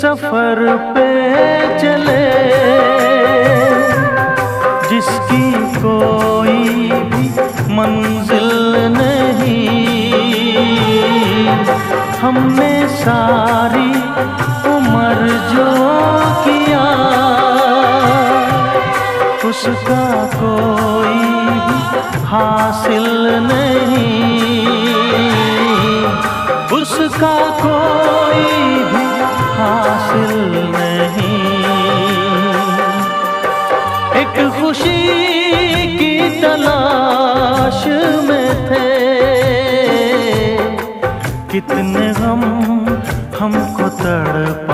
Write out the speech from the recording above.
सफर पे चले, जिसकी कोई भी मंजिल नहीं। हमने सारी उम्र जो किया, उसका कोई भी हासिल नहीं, उसका कोई भी हासिल नहीं। एक खुशी की तलाश में थे, कितने गम हमको तड़प